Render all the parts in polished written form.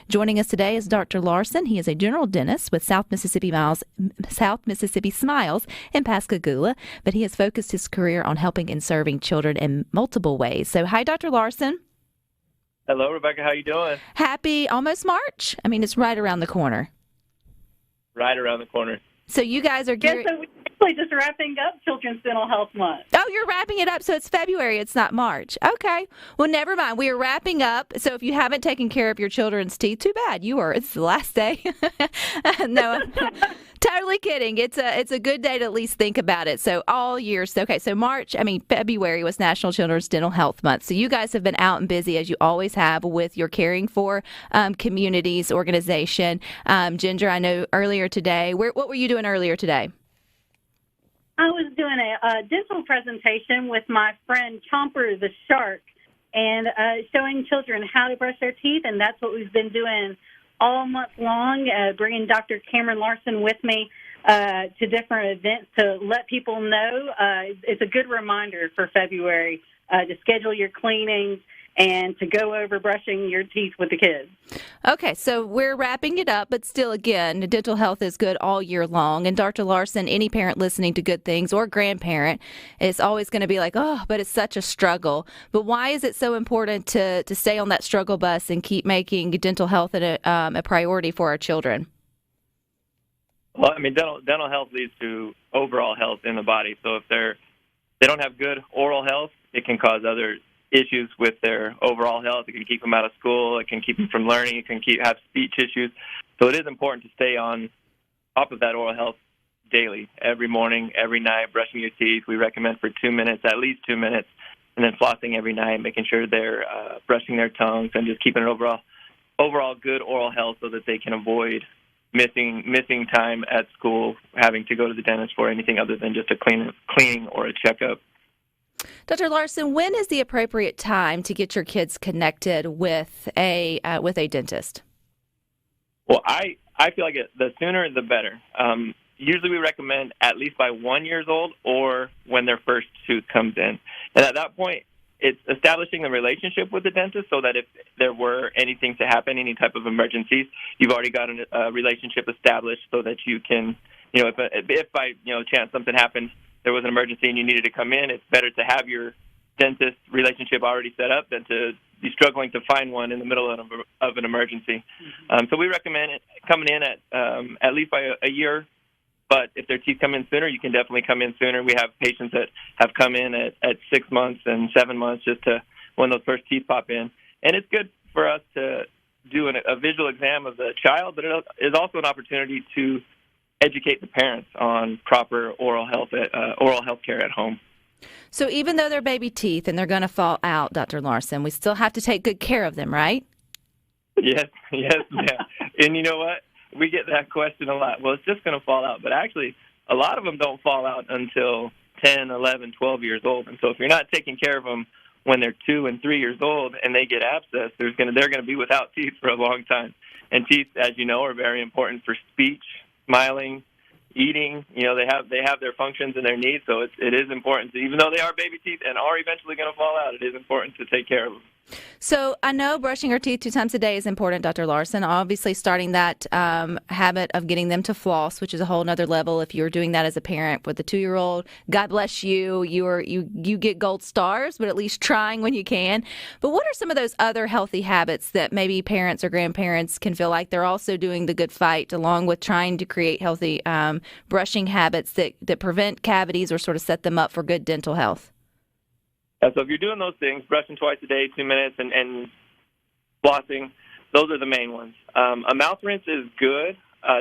Joining us today is Dr. Larson. He is a general dentist with South Mississippi Smiles in Pascagoula, but he has focused his career on helping and serving children in multiple ways. So, hi, Dr. Larson. Hello, Rebecca. How you doing? Happy almost March. I mean, it's right around the corner. Right around the corner. So you guys are Yes, so we're actually just wrapping up Children's Dental Health Month. Oh, you're wrapping it up, so it's February. It's not March. Okay. Well, never mind. We are wrapping up. So if you haven't taken care of your children's teeth, too bad. It's the last day. No, totally kidding. It's a good day to at least think about it. So all years. Okay. So February was National Children's Dental Health Month. So you guys have been out and busy as you always have with your Caring for Communities organization. Ginger, I know earlier today. What were you doing earlier today? I was doing a dental presentation with my friend Chomper the shark and showing children how to brush their teeth, and that's what we've been doing all month long, bringing Dr. Cameron Larson with me to different events to let people know. It's a good reminder for February to schedule your cleanings and to go over brushing your teeth with the kids. Okay, so we're wrapping it up, but still, again, dental health is good all year long. And Dr. Larson, any parent listening to Good Things or grandparent is always going to be like, oh, but it's such a struggle. But why is it so important to stay on that struggle bus and keep making dental health a priority for our children? Well, I mean, dental health leads to overall health in the body. So if they don't have good oral health, it can cause other issues with their overall health. It can keep them out of school. It can keep them from learning. It can have speech issues. So it is important to stay on top of that oral health daily, every morning, every night, brushing your teeth. We recommend for 2 minutes, at least 2 minutes, and then flossing every night, making sure they're brushing their tongues and just keeping an overall good oral health so that they can avoid missing time at school, having to go to the dentist for anything other than just a cleaning or a checkup. Dr. Larson, when is the appropriate time to get your kids connected with a dentist? Well, I feel like the sooner the better. Usually we recommend at least by 1 year old or when their first tooth comes in. And at that point, it's establishing a relationship with the dentist so that if there were anything to happen, any type of emergencies, you've already got a relationship established so that you can, if by chance something happened, there was an emergency and you needed to come in, it's better to have your dentist relationship already set up than to be struggling to find one in the middle of an emergency. So we recommend coming in at least by a year, but if their teeth come in sooner, you can definitely come in sooner. We have patients that have come in at 6 months and 7 months just to when those first teeth pop in. And it's good for us to do a visual exam of the child, but it is also an opportunity to educate the parents on proper oral health care at home. So even though they're baby teeth and they're going to fall out, Dr. Larson, we still have to take good care of them, right? Yes, yeah. And you know what? We get that question a lot. Well, it's just going to fall out. But actually, a lot of them don't fall out until 10, 11, 12 years old. And so if you're not taking care of them when they're 2 and 3 years old and they get abscess, they're going to be without teeth for a long time. And teeth, as you know, are very important for speech, smiling, eating. They have their functions and their needs, so it is important to, even though they are baby teeth and are eventually going to fall out, it is important to take care of them. So I know brushing our teeth 2 times a day is important, Dr. Larson. Obviously, starting that habit of getting them to floss, which is a whole nother level. If you're doing that as a parent with a 2-year-old, God bless you. You get gold stars, but at least trying when you can. But what are some of those other healthy habits that maybe parents or grandparents can feel like they're also doing the good fight, along with trying to create healthy brushing habits that prevent cavities or sort of set them up for good dental health? So if you're doing those things, brushing twice a day, 2 minutes, and flossing, those are the main ones. A mouth rinse is good.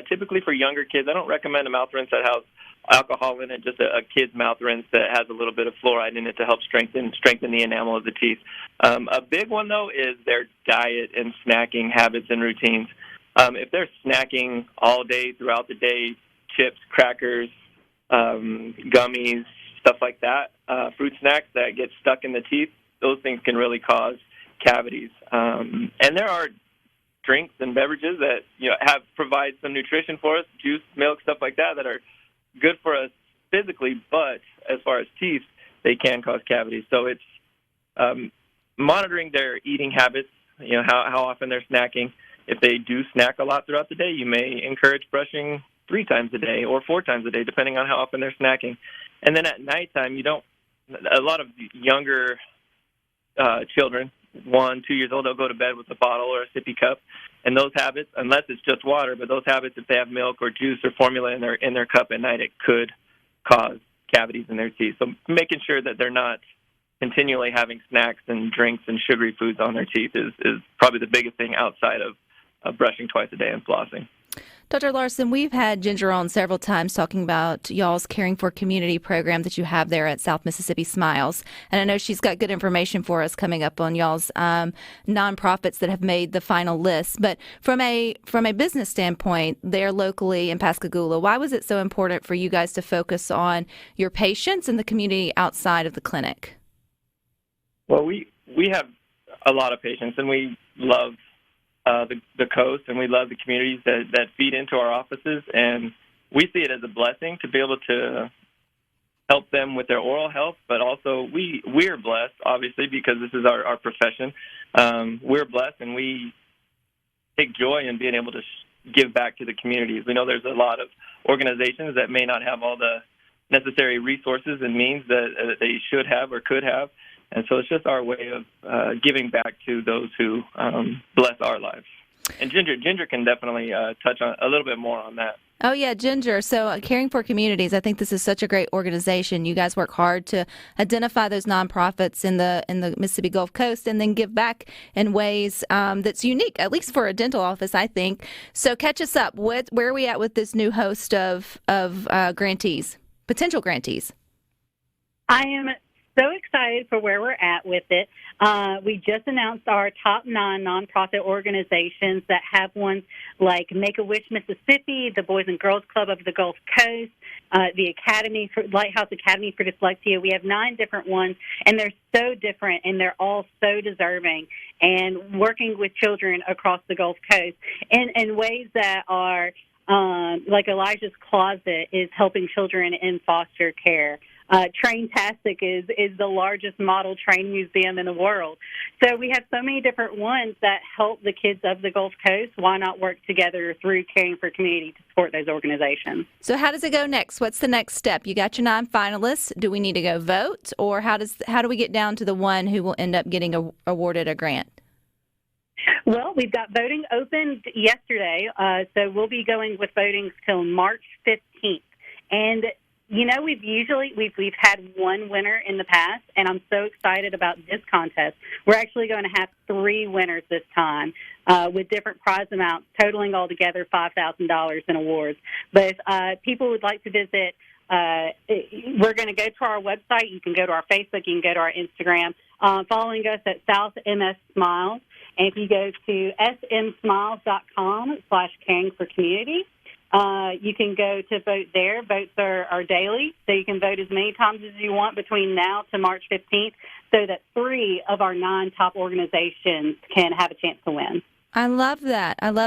Typically for younger kids, I don't recommend a mouth rinse that has alcohol in it, just a kid's mouth rinse that has a little bit of fluoride in it to help strengthen the enamel of the teeth. A big one, though, is their diet and snacking habits and routines. If they're snacking all day, throughout the day, chips, crackers, gummies, stuff like that, fruit snacks that get stuck in the teeth, those things can really cause cavities. And there are drinks and beverages that provide some nutrition for us, juice, milk, stuff like that are good for us physically, but as far as teeth, they can cause cavities. So it's monitoring their eating habits, how often they're snacking, if they do snack a lot throughout the day, you may encourage brushing 3 times a day or 4 times a day, depending on how often they're snacking. And then at nighttime, a lot of younger children, 1, 2 years old, they'll go to bed with a bottle or a sippy cup. And those habits, unless it's just water, but those habits, if they have milk or juice or formula in their cup at night, it could cause cavities in their teeth. So making sure that they're not continually having snacks and drinks and sugary foods on their teeth is probably the biggest thing outside of brushing twice a day and flossing. Dr. Larson, we've had Ginger on several times talking about y'all's Caring for Community program that you have there at South Mississippi Smiles. And I know she's got good information for us coming up on y'all's nonprofits that have made the final list. But from a business standpoint, there locally in Pascagoula, why was it so important for you guys to focus on your patients and the community outside of the clinic? Well, we have a lot of patients, and we love the coast, and we love the communities that feed into our offices, and we see it as a blessing to be able to help them with their oral health, but also we're blessed, obviously, because this is our profession. We're blessed, and we take joy in being able to give back to the communities. We know there's a lot of organizations that may not have all the necessary resources and means that they should have or could have. And so it's just our way of giving back to those who bless our lives. And Ginger can definitely touch on a little bit more on that. Oh, yeah, Ginger. So Caring for Communities, I think this is such a great organization. You guys work hard to identify those nonprofits in the Mississippi Gulf Coast and then give back in ways that's unique, at least for a dental office, I think. So catch us up. Where are we at with this new host of grantees, potential grantees? I am so excited for where we're at with it. We just announced our top 9 nonprofit organizations that have ones like Make-A-Wish Mississippi, the Boys and Girls Club of the Gulf Coast, the Lighthouse Academy for Dyslexia. We have 9 different ones, and they're so different, and they're all so deserving and working with children across the Gulf Coast in ways that are like Elijah's Closet is helping children in foster care. Traintastic is the largest model train museum in the world. So we have so many different ones that help the kids of the Gulf Coast. Why not work together through Caring for Community to support those organizations? So how does it go next? What's the next step? You got your 9 finalists. Do we need to go vote, or how do we get down to the one who will end up getting awarded a grant? Well, we've got voting opened yesterday, so we'll be going with voting till March 15th. And you know, we've had one winner in the past, and I'm so excited about this contest. We're actually going to have 3 winners this time with different prize amounts, totaling altogether $5,000 in awards. But if people would like to visit, we're going to go to our website. You can go to our Facebook. You can go to our Instagram. Following us at South MS Smiles. And if you go to smsmiles.com/caring for community, you can go to vote there. Votes are daily, so you can vote as many times as you want between now to March 15th so that 3 of our 9 top organizations can have a chance to win. I love that. And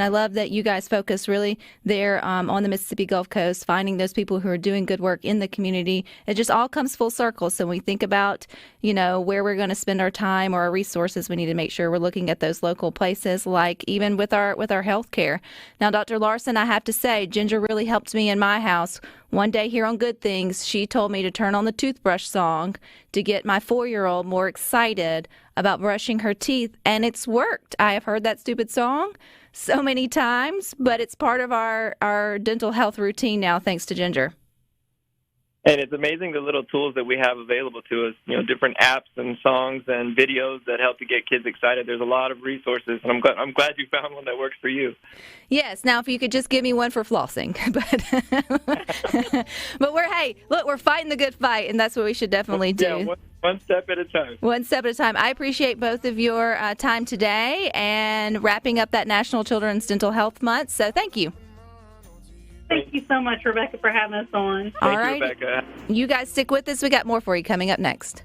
I love that you guys focus really there on the Mississippi Gulf Coast, finding those people who are doing good work in the community. It just all comes full circle. So when we think about, where we're going to spend our time or our resources, we need to make sure we're looking at those local places, like even with our health care. Now, Dr. Larson, I have to say, Ginger really helped me in my house. One day here on Good Things, she told me to turn on the toothbrush song to get my 4-year-old more excited about brushing her teeth, and it's worked. I have heard that stupid song so many times, but it's part of our dental health routine now, thanks to Ginger. And it's amazing the little tools that we have available to us, different apps and songs and videos that help to get kids excited. There's a lot of resources, and I'm glad you found one that works for you. Yes. Now, if you could just give me one for flossing, but we're fighting the good fight, and that's what we should definitely do. Yeah, one step at a time. One step at a time. I appreciate both of your time today and wrapping up that National Children's Dental Health Month. So thank you. Thank you so much, Rebecca, for having us on. Thank you, Rebecca. You guys stick with us. We got more for you coming up next.